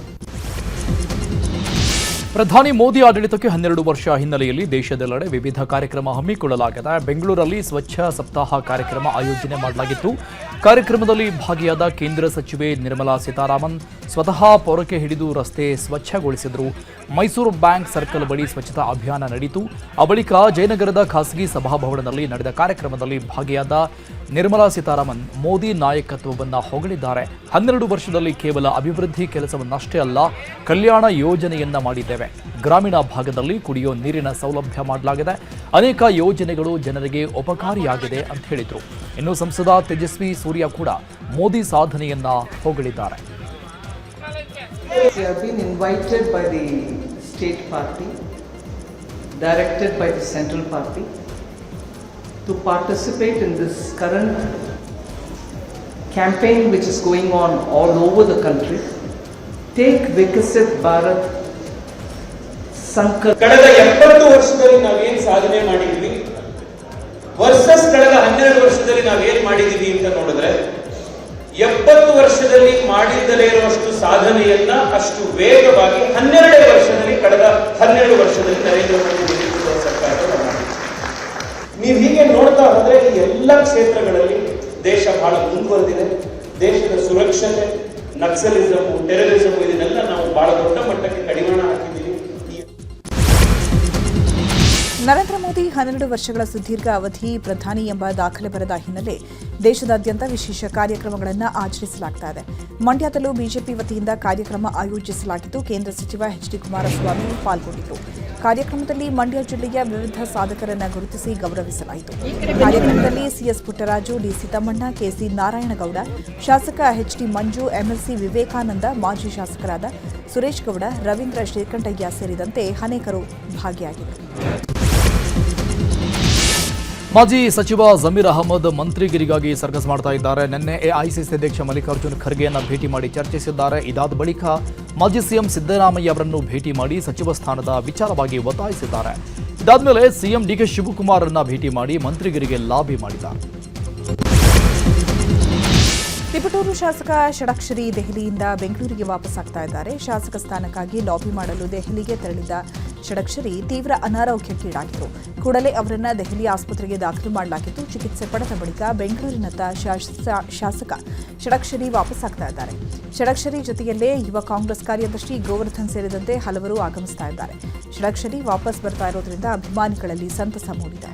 ಪ್ರಧಾನಿ ಮೋದಿ ಆಡಳಿತಕ್ಕೆ 12 ವರ್ಷ ಹಿನ್ನೆಲೆಯಲ್ಲಿ ದೇಶದೆಲ್ಲೆಡೆ ವಿವಿಧ ಕಾರ್ಯಕ್ರಮ ಹಮ್ಮಿಕೊಳ್ಳಲಾಗಿದೆ. ಬೆಂಗಳೂರಲ್ಲಿ ಸ್ವಚ್ಛ ಸಪ್ತಾಹ ಕಾರ್ಯಕ್ರಮ ಆಯೋಜನೆ ಮಾಡಲಾಗಿತ್ತು. ಕಾರ್ಯಕ್ರಮದಲ್ಲಿ ಭಾಗಿಯಾದ ಕೇಂದ್ರ ಸಚಿವೆ ನಿರ್ಮಲಾ ಸೀತಾರಾಮನ್ ಸ್ವತಃ ಪೊರಕೆ ಹಿಡಿದು ರಸ್ತೆ ಸ್ವಚ್ಛಗೊಳಿಸಿದರು. ಮೈಸೂರು ಬ್ಯಾಂಕ್ ಸರ್ಕಲ್ ಬಳಿ ಸ್ವಚ್ಛತಾ ಅಭಿಯಾನ ನಡೆಯಿತು. ಆ ಬಳಿಕ ಜಯನಗರದ ಖಾಸಗಿ ಸಭಾಭವನದಲ್ಲಿ ನಡೆದ ಕಾರ್ಯಕ್ರಮದಲ್ಲಿ ಭಾಗಿಯಾದ ನಿರ್ಮಲಾ ಸೀತಾರಾಮನ್ ಮೋದಿ ನಾಯಕತ್ವವನ್ನು ಹೊಗಳಿದ್ದಾರೆ. 12 ವರ್ಷದಲ್ಲಿ ಕೇವಲ ಅಭಿವೃದ್ಧಿ ಕೆಲಸವನ್ನಷ್ಟೇ ಅಲ್ಲ, ಕಲ್ಯಾಣ ಯೋಜನೆಯನ್ನ ಮಾಡಿದ್ದೇವೆ. ಗ್ರಾಮೀಣ ಭಾಗದಲ್ಲಿ ಕುಡಿಯೋ ನೀರಿನ ಸೌಲಭ್ಯ ಮಾಡಲಾಗಿದೆ. ಅನೇಕ ಯೋಜನೆಗಳು ಜನರಿಗೆ ಉಪಕಾರಿಯಾಗಿದೆ ಅಂತ ಹೇಳಿದರು. ಇನ್ನು ಸಂಸದ ತೇಜಸ್ವಿ ಸೂರ್ಯ ಕೂಡ ಮೋದಿ ಸಾಧನೆಯನ್ನ ಹೊಗಳಿದ್ದಾರೆ. We have been invited by the state party, directed by the central party to participate in this current campaign which is going on all over the country. Take Viksit Bharat Sankalp. ಕಳೆದ 70 ವರ್ಷದಲ್ಲಿ ನಾವೇನು ಸಾಧನೆ ಮಾಡಿದ್ವಿ versus ಕಳೆದ 12 ವರ್ಷದಲ್ಲಿ ನಾವೇನು ಮಾಡಿದೀವಿ ಅಂತ ನೋಡಿದ್ರೆ 70 ವರ್ಷದಲ್ಲಿ ಮಾಡಿದ್ದಲೇ ಇರುವಷ್ಟು ಸಾಧನೆಯನ್ನ ಅಷ್ಟು ವೇಗವಾಗಿ 12 ವರ್ಷದಲ್ಲಿ ಕಳೆದ 12 ವರ್ಷದಲ್ಲಿ ನರೇಂದ್ರ ಮೋದಿ ನೇತೃತ್ವದ ಸರ್ಕಾರ ಮಾಡಿದೆ. ನೀವು ಹೀಗೆ ನೋಡ್ತಾ ಹೋದ್ರೆ ಈ ಎಲ್ಲ ಕ್ಷೇತ್ರಗಳಲ್ಲಿ ದೇಶ ಬಹಳ ಮುಂದುವರೆದಿದೆ. ದೇಶದ ಸುರಕ್ಷತೆ, ನಕ್ಸಲಿಸಮ್, ಟೆರರಿಸಮ್ ಇದನ್ನೆಲ್ಲ ನಾವು ಬಹಳ ದೊಡ್ಡ ಮಟ್ಟಕ್ಕೆ ಕಡಿವಾಣ ಹಾಕಿದ್ದೀವಿ. ನರೇಂದ್ರ ಮೋದಿ 12 ವರ್ಷಗಳ ಸುದೀರ್ಘ ಅವಧಿ ಪ್ರಧಾನಿ ಎಂಬ ದಾಖಲೆ ಬರೆದ ಹಿನ್ನೆಲೆ ದೇಶದಾದ್ಯಂತ ವಿಶೇಷ ಕಾರ್ಯಕ್ರಮಗಳನ್ನು ಆಚರಿಸಲಾಗ್ತಾ ಇದೆ. ಮಂಡ್ಯದಲ್ಲೂ ಬಿಜೆಪಿ ವತಿಯಿಂದ ಕಾರ್ಯಕ್ರಮ ಆಯೋಜಿಸಲಾಗಿದ್ದು, ಕೇಂದ್ರ ಸಚಿವ ಎಚ್ ಡಿ ಕುಮಾರಸ್ವಾಮಿ ಪಾಲ್ಗೊಂಡಿದ್ದರು. ಕಾರ್ಯಕ್ರಮದಲ್ಲಿ ಮಂಡ್ಯ ಜಿಲ್ಲೆಯ ವಿವಿಧ ಸಾಧಕರನ್ನು ಗುರುತಿಸಿ ಗೌರವಿಸಲಾಯಿತು. ಕಾರ್ಯಕ್ರಮದಲ್ಲಿ CS Puttaraju, DC Thammanna, KC Narayanagowda, ಶಾಸಕ H D Manju, MLC Vivekananda, ಮಾಜಿ ಶಾಸಕರಾದ ಸುರೇಶ್ ಗೌಡ, ರವೀಂದ್ರ ಶ್ರೀಕಂಠಯ್ಯ ಸೇರಿದಂತೆ ಅನೇಕರು ಭಾಗಿಯಾಗಿದ್ದರು. ಮಾಜಿ ಸಚಿವ ಜಮೀರ್ ಅಹಮದ್ ಮಂತ್ರಿಗಿರಿಗಾಗಿ ಸರ್ಕಸ್ ಮಾಡ್ತಾ ಇದ್ದಾರೆ. ನಿನ್ನೆ ಎಐಸಿಸಿ ಅಧ್ಯಕ್ಷ ಮಲ್ಲಿಕಾರ್ಜುನ್ ಖರ್ಗೆಯನ್ನ ಭೇಟಿ ಮಾಡಿ ಚರ್ಚಿಸಿದ್ದಾರೆ. ಇದಾದ ಬಳಿಕ ಮಾಜಿ ಸಿಎಂ ಸಿದ್ದರಾಮಯ್ಯ ಅವರನ್ನು ಭೇಟಿ ಮಾಡಿ ಸಚಿವ ಸ್ಥಾನದ ವಿಚಾರವಾಗಿ ಒತ್ತಾಯಿಸಿದ್ದಾರೆ. ಇದಾದ್ಮೇಲೆ ಸಿಎಂ ಡಿಕೆ ಶಿವಕುಮಾರ್ ಅನ್ನ ಭೇಟಿ ಮಾಡಿ ಮಂತ್ರಿಗಿರಿಗೆ ಲಾಬಿ ಮಾಡಿದ್ದಾರೆ. ತಿಪಟೂರು ಶಾಸಕ ಷಡಕ್ಷರಿ ದೆಹಲಿಯಿಂದ ಬೆಂಗಳೂರಿಗೆ ವಾಪಸ್ಸಾಗ್ತಾ ಇದ್ದಾರೆ. ಶಾಸಕ ಸ್ಥಾನಕ್ಕಾಗಿ ಲಾಬಿ ಮಾಡಲು ದೆಹಲಿಗೆ ತೆರಳಿದ್ದ ಷಡಕ್ಷರಿ ತೀವ್ರ ಅನಾರೋಗ್ಯಕ್ಕೀಡಾಗಿದ್ದರು. ಕೂಡಲೇ ಅವರನ್ನು ದೆಹಲಿ ಆಸ್ಪತ್ರೆಗೆ ದಾಖಲು ಮಾಡಲಾಗಿದ್ದು, ಚಿಕಿತ್ಸೆ ಪಡೆದ ಬಳಿಕ ಬೆಂಗಳೂರಿನತ್ತ ಶಾಸಕ ಷಡಕ್ಷರಿ ವಾಪಸ್ಸಾಗ್ತಾ ಇದ್ದಾರೆ. ಷಡಕ್ಷರಿ ಜೊತೆಯಲ್ಲೇ ಯುವ ಕಾಂಗ್ರೆಸ್ ಕಾರ್ಯದರ್ಶಿ ಗೋವರ್ಧನ್ ಸೇರಿದಂತೆ ಹಲವರು ಆಗಮಿಸ್ತಾ ಇದ್ದಾರೆ. ಷಡಕ್ಷರಿ ವಾಪಸ್ ಬರ್ತಾ ಇರೋದ್ರಿಂದ ಅಭಿಮಾನಿಗಳಲ್ಲಿ ಸಂತಸ ಮೂಡಿದೆ.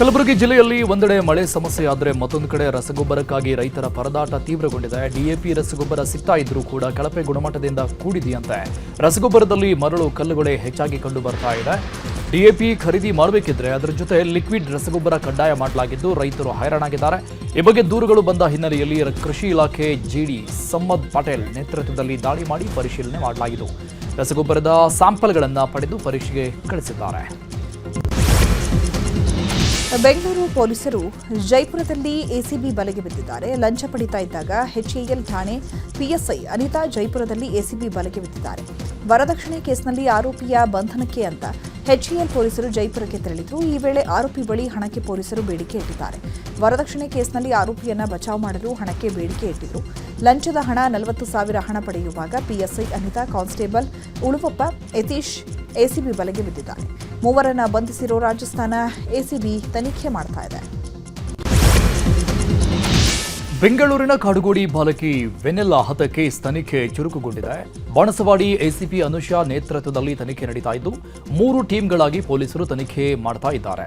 ಕಲಬುರಗಿ ಜಿಲ್ಲೆಯಲ್ಲಿ ಒಂದೆಡೆ ಮಳೆ ಸಮಸ್ಯೆಯಾದರೆ ಮತ್ತೊಂದು ಕಡೆ ರಸಗೊಬ್ಬರಕ್ಕಾಗಿ ರೈತರ ಪರದಾಟ ತೀವ್ರಗೊಂಡಿದೆ. ಡಿಎಪಿ ರಸಗೊಬ್ಬರ ಸಿಗ್ತಾ ಇದ್ರೂ ಕೂಡ ಕಳಪೆ ಗುಣಮಟ್ಟದಿಂದ ಕೂಡಿದೆಯಂತೆ. ರಸಗೊಬ್ಬರದಲ್ಲಿ ಮರಳು ಕಲ್ಲುಗಳೇ ಹೆಚ್ಚಾಗಿ ಕಂಡು ಬರ್ತಾ ಇದೆ. ಡಿಎಪಿ ಖರೀದಿ ಮಾಡಬೇಕಿದ್ರೆ ಅದರ ಜೊತೆ ಲಿಕ್ವಿಡ್ ರಸಗೊಬ್ಬರ ಕಡ್ಡಾಯ ಮಾಡಲಾಗಿದ್ದು ರೈತರು ಹೈರಾಣಾಗಿದ್ದಾರೆ. ಈ ಬಗ್ಗೆ ದೂರುಗಳು ಬಂದ ಹಿನ್ನೆಲೆಯಲ್ಲಿ ಕೃಷಿ ಇಲಾಖೆ ಜಿಡಿ ಸಮ್ಮದ್ ಪಟೇಲ್ ನೇತೃತ್ವದಲ್ಲಿ ದಾಳಿ ಮಾಡಿ ಪರಿಶೀಲನೆ ಮಾಡಲಾಗಿದ್ದು ರಸಗೊಬ್ಬರದ ಸ್ಯಾಂಪಲ್ಗಳನ್ನು ಪಡೆದು ಪರೀಕ್ಷೆಗೆ ಕಳಿಸಿದ್ದಾರೆ. ಬೆಂಗಳೂರು ಪೊಲೀಸರು ಜೈಪುರದಲ್ಲಿ ಎಸಿಬಿ ಬಲೆಗೆ ಬಿದ್ದಿದ್ದಾರೆ. ಲಂಚ ಪಡಿತಾ ಇದ್ದಾಗ ಎಚ್ಎಎಲ್ ಠಾಣೆ ಪಿಎಸ್ಐ ಅನಿತಾ ಜೈಪುರದಲ್ಲಿ ಎಸಿಬಿ ಬಲೆಗೆ ಬಿದ್ದಿದ್ದಾರೆ. ವರದಕ್ಷಿಣೆ ಕೇಸ್ನಲ್ಲಿ ಆರೋಪಿಯ ಬಂಧನಕ್ಕೆ ಅಂತ ಎಚ್ಎಎಲ್ ಪೊಲೀಸರು ಜೈಪುರಕ್ಕೆ ತೆರಳಿದ್ರು. ಈ ವೇಳೆ ಆರೋಪಿ ಬಳಿ ಹಣಕ್ಕೆ ಪೊಲೀಸರು ಬೇಡಿಕೆ ಇಟ್ಟಿದ್ದಾರೆ. ವರದಕ್ಷಿಣೆ ಕೇಸ್ನಲ್ಲಿ ಆರೋಪಿಯನ್ನ ಬಚಾವ್ ಮಾಡಲು ಹಣಕ್ಕೆ ಬೇಡಿಕೆ ಇಟ್ಟಿದ್ರು. ಲಂಚದ ಹಣ 40,000 ಹಣ ಪಡೆಯುವಾಗ PSI Anitha, constable Uluvappa, Yatish ACB ಬಲೆಗೆ ಬಿದ್ದಿದ್ದಾರೆ. ಮೂವರನ್ನ ಬಂಧಿಸಿರೋ ರಾಜಸ್ಥಾನ ಎಸಿಬಿ ತನಿಖೆ ಮಾಡ್ತಾ ಇದೆ. ಬೆಂಗಳೂರಿನ ಕಾಡುಗೋಡಿ ಬಾಲಕಿ ವೆನೆಲ್ಲಾ ಹತ್ಯೆ ಕೇಸ್ ತನಿಖೆ ಚುರುಕುಗೊಂಡಿದೆ. ಬಾಣಸವಾಡಿ ಎಸಿಪಿ ಅನುಷಾ ನೇತೃತ್ವದಲ್ಲಿ ತನಿಖೆ ನಡೀತಾ ಇದ್ದು 3 ಟೀಮ್ಗಳಾಗಿ ಪೊಲೀಸರು ತನಿಖೆ ಮಾಡ್ತಾ ಇದ್ದಾರೆ.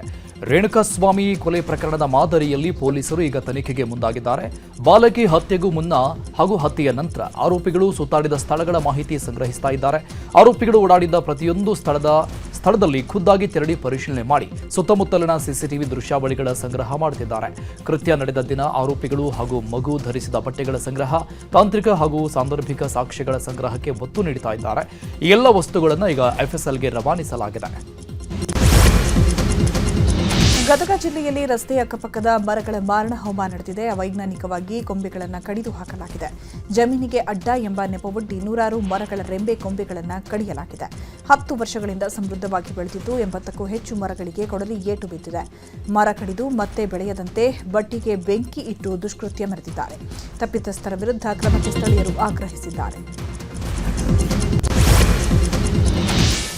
ರೇಣುಕಾಸ್ವಾಮಿ ಕೊಲೆ ಪ್ರಕರಣದ ಮಾದರಿಯಲ್ಲಿ ಪೊಲೀಸರು ಈಗ ತನಿಖೆಗೆ ಮುಂದಾಗಿದ್ದಾರೆ. ಬಾಲಕಿ ಹತ್ಯೆಗೂ ಮುನ್ನ ಹಾಗೂ ಹತ್ಯೆಯ ನಂತರ ಆರೋಪಿಗಳು ಸುತ್ತಾಡಿದ ಸ್ಥಳಗಳ ಮಾಹಿತಿ ಸಂಗ್ರಹಿಸ್ತಾ ಇದ್ದಾರೆ. ಆರೋಪಿಗಳು ಓಡಾಡಿದ್ದ ಪ್ರತಿಯೊಂದು ಸ್ಥಳದಲ್ಲಿ ಖುದ್ದಾಗಿ ತೆರಳಿ ಪರಿಶೀಲನೆ ಮಾಡಿ ಸುತ್ತಮುತ್ತಲಿನ ಸಿಸಿಟಿವಿ ದೃಶ್ಯಾವಳಿಗಳ ಸಂಗ್ರಹ ಮಾಡುತ್ತಿದ್ದಾರೆ. ಕೃತ್ಯ ನಡೆದ ದಿನ ಆರೋಪಿಗಳು ಹಾಗೂ ಮಗು ಧರಿಸಿದ ಬಟ್ಟೆಗಳ ಸಂಗ್ರಹ, ತಾಂತ್ರಿಕ ಹಾಗೂ ಸಾಂದರ್ಭಿಕ ಸಾಕ್ಷ್ಯಗಳ ಸಂಗ್ರಹಕ್ಕೆ ಒತ್ತು ನೀಡುತ್ತಾ ಇದ್ದಾರೆ. ಈ ಎಲ್ಲ ವಸ್ತುಗಳನ್ನು ಈಗ ಎಫ್ಎಸ್ಎಲ್ಗೆ ರವಾನಿಸಲಾಗಿದೆ. ಗದಗ ಜಿಲ್ಲೆಯಲ್ಲಿ ರಸ್ತೆ ಅಕ್ಕಪಕ್ಕದ ಮರಗಳ ಮಾರಣ ಹೋಮ ನಡೆದಿದೆ. ಅವೈಜ್ಞಾನಿಕವಾಗಿ ಕೊಂಬೆಗಳನ್ನು ಕಡಿದು ಹಾಕಲಾಗಿದೆ. ಜಮೀನಿಗೆ ಅಡ್ಡ ಎಂಬ ನೆಪವೊಡ್ಡಿ 100 ಮರಗಳ ರೆಂಬೆ ಕೊಂಬೆಗಳನ್ನು ಕಡಿಯಲಾಗಿದೆ. 10 ವರ್ಷಗಳಿಂದ ಸಮೃದ್ಧವಾಗಿ ಬೆಳೆದಿದ್ದು 80ಕ್ಕೂ ಹೆಚ್ಚು ಮರಗಳಿಗೆ ಕೊಡಲಿ ಏಟು ಬಿದ್ದಿದೆ. ಮರ ಕಡಿದು ಮತ್ತೆ ಬೆಳೆಯದಂತೆ ಬಡ್ಡಿಗೆ ಬೆಂಕಿ ಇಟ್ಟು ದುಷ್ಕೃತ್ಯ ಮೆರೆದಿದ್ದಾರೆ. ತಪ್ಪಿತಸ್ಥರ ವಿರುದ್ಧ ಕ್ರಮಕ್ಕೆ ಸ್ಥಳೀಯರು ಆಗ್ರಹಿಸಿದ್ದಾರೆ.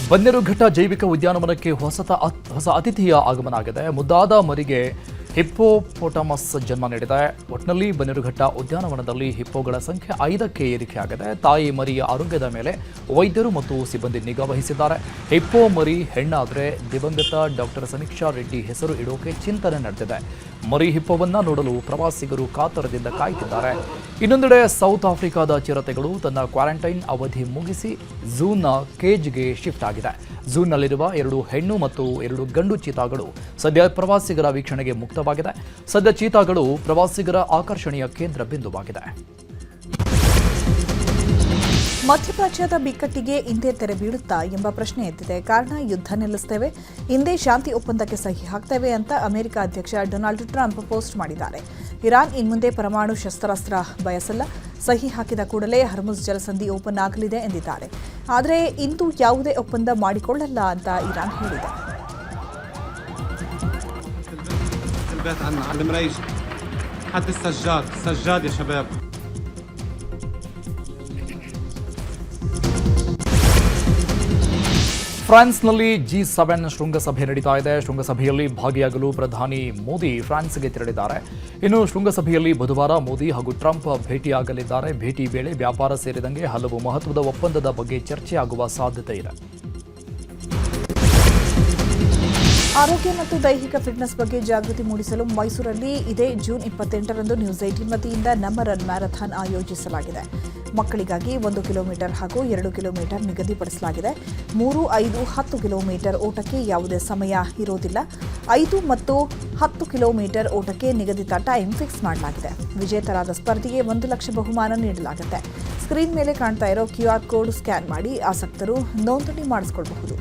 ಬನ್ನೇರುಘಟ್ಟ ಜೈವಿಕ ಉದ್ಯಾನವನಕ್ಕೆ ಹೊಸ ಅತಿಥಿಯ ಆಗಮನ ಆಗಿದೆ. ಮುದ್ದಾದ ಮರಿಗೆ ಹಿಪ್ಪೋಪೊಟಮಸ್ ಜನ್ಮ ನೀಡಿದೆ. ಒಟ್ಟಿನಲ್ಲಿ ಬನ್ನೇರುಘಟ್ಟ ಉದ್ಯಾನವನದಲ್ಲಿ ಹಿಪ್ಪೋಗಳ ಸಂಖ್ಯೆ 5ಕ್ಕೆ ಏರಿಕೆಯಾಗಿದೆ. ತಾಯಿ ಮರಿಯ ಆರೋಗ್ಯದ ಮೇಲೆ ವೈದ್ಯರು ಮತ್ತು ಸಿಬ್ಬಂದಿ ನಿಗಾ ವಹಿಸಿದ್ದಾರೆ. ಹಿಪ್ಪೋ ಮರಿ ಹೆಣ್ಣಾದರೆ ದಿವಂಗತ ಡಾಕ್ಟರ್ ಸಮೀಕ್ಷಾ ರೆಡ್ಡಿ ಹೆಸರು ಇಡೋಕೆ ಚಿಂತನೆ ನಡೆದಿದೆ. ಮರಿ ಹಿಪ್ಪೋವನ್ನ ನೋಡಲು ಪ್ರವಾಸಿಗರು ಕಾತರದಿಂದ ಕಾಯ್ತಿದ್ದಾರೆ. ಇನ್ನೊಂದೆಡೆ ಸೌತ್ ಆಫ್ರಿಕಾದ ಚಿರತೆಗಳು ತನ್ನ ಕ್ವಾರಂಟೈನ್ ಅವಧಿ ಮುಗಿಸಿ ಝೂನ ಕೇಜ್ಗೆ ಶಿಫ್ಟ್ ಆಗಿದೆ. ಝೂನಲ್ಲಿರುವ 2 ಹೆಣ್ಣು ಮತ್ತು 2 ಗಂಡು ಚೀತಾಗಳು ಸದ್ಯ ಪ್ರವಾಸಿಗರ ವೀಕ್ಷಣೆಗೆ ಮುಕ್ತವಾಗಿದೆ. ಸದ್ಯ ಚೀತಾಗಳು ಪ್ರವಾಸಿಗರ ಆಕರ್ಷಣೆಯ ಕೇಂದ್ರ ಬಿಂದುವಾಗಿದೆ. ಮಧ್ಯಪ್ರಾಚ್ಯದ ಬಿಕ್ಕಟ್ಟಿಗೆ ಇಂದೇ ತೆರೆ ಬೀಳುತ್ತಾ ಎಂಬ ಪ್ರಶ್ನೆ ಎದ್ದಿದೆ. ಕಾರಣ ಯುದ್ಧ ನಿಲ್ಲಿಸುತ್ತೇವೆ, ಇಂದೇ ಶಾಂತಿ ಒಪ್ಪಂದಕ್ಕೆ ಸಹಿ ಹಾಕ್ತೇವೆ ಅಂತ ಅಮೆರಿಕ ಅಧ್ಯಕ್ಷ ಡೊನಾಲ್ಡ್ ಟ್ರಂಪ್ ಪೋಸ್ಟ್ ಮಾಡಿದ್ದಾರೆ. ಇರಾನ್ ಇನ್ಮುಂದೆ ಪರಮಾಣು ಶಸ್ತ್ರಾಸ್ತ್ರ ಬಯಸಲ್ಲ, ಸಹಿ ಹಾಕಿದ ಕೂಡಲೇ ಹರ್ಮುಜ್ ಜಲಸಂಧಿ ಓಪನ್ ಆಗಲಿದೆ ಎಂದಿದ್ದಾರೆ. ಆದರೆ ಇಂದು ಯಾವುದೇ ಒಪ್ಪಂದ ಮಾಡಿಕೊಳ್ಳಲ್ಲ ಅಂತ ಇರಾನ್ ಹೇಳಿದೆ. ಫ್ರಾನ್ಸ್ನಲ್ಲಿ G7 ಶೃಂಗಸಭೆ ನಡೀತಾ ಇದೆ. ಶೃಂಗಸಭೆಯಲ್ಲಿ ಭಾಗಿಯಾಗಲು ಪ್ರಧಾನಿ ಮೋದಿ ಫ್ರಾನ್ಸ್ಗೆ ತೆರಳಿದ್ದಾರೆ. ಇನ್ನು ಶೃಂಗಸಭೆಯಲ್ಲಿ ಬುಧವಾರ ಮೋದಿ ಹಾಗೂ ಟ್ರಂಪ್ ಭೇಟಿಯಾಗಲಿದ್ದಾರೆ. ಭೇಟಿ ವೇಳೆ ವ್ಯಾಪಾರ ಸೇರಿದಂತೆ ಹಲವು ಮಹತ್ವದ ಒಪ್ಪಂದದ ಬಗ್ಗೆ ಚರ್ಚೆ ಆಗುವ ಸಾಧ್ಯತೆ ಇದೆ. ಆರೋಗ್ಯ ಮತ್ತು ದೈಹಿಕ ಫಿಟ್ನೆಸ್ ಬಗ್ಗೆ ಜಾಗೃತಿ ಮೂಡಿಸಲು ಮೈಸೂರಲ್ಲಿ ಇದೇ ಜೂನ್ 28ರಂದು ನ್ಯೂಸ್ 18 ವತಿಯಿಂದ ನಮ್ಮ ರನ್ ಮ್ಯಾರಥಾನ್ ಆಯೋಜಿಸಲಾಗಿದೆ. ಮಕ್ಕಳಿಗಾಗಿ 1 ಕಿಲೋಮೀಟರ್ ಹಾಗೂ 2 ಕಿಲೋಮೀಟರ್ ನಿಗದಿಪಡಿಸಲಾಗಿದೆ. 3, 5, 10 ಕಿಲೋಮೀಟರ್ ಓಟಕ್ಕೆ ಯಾವುದೇ ಸಮಯ ಇರೋದಿಲ್ಲ. 5 ಮತ್ತು 10 ಕಿಲೋಮೀಟರ್ ಓಟಕ್ಕೆ ನಿಗದಿತ ಟೈಮ್ ಫಿಕ್ಸ್ ಮಾಡಲಾಗಿದೆ. ವಿಜೇತರಾದ ಸ್ಪರ್ಧೆಗೆ 1 ಲಕ್ಷ ಬಹುಮಾನ ನೀಡಲಾಗುತ್ತೆ. ಸ್ಕ್ರೀನ್ ಮೇಲೆ ಕಾಣ್ತಾ ಇರೋ QR ಕೋಡ್ ಸ್ಕ್ಯಾನ್ ಮಾಡಿ ಆಸಕ್ತರು ನೋಂದಣಿ ಮಾಡಿಸಿಕೊಳ್ಳಬಹುದು.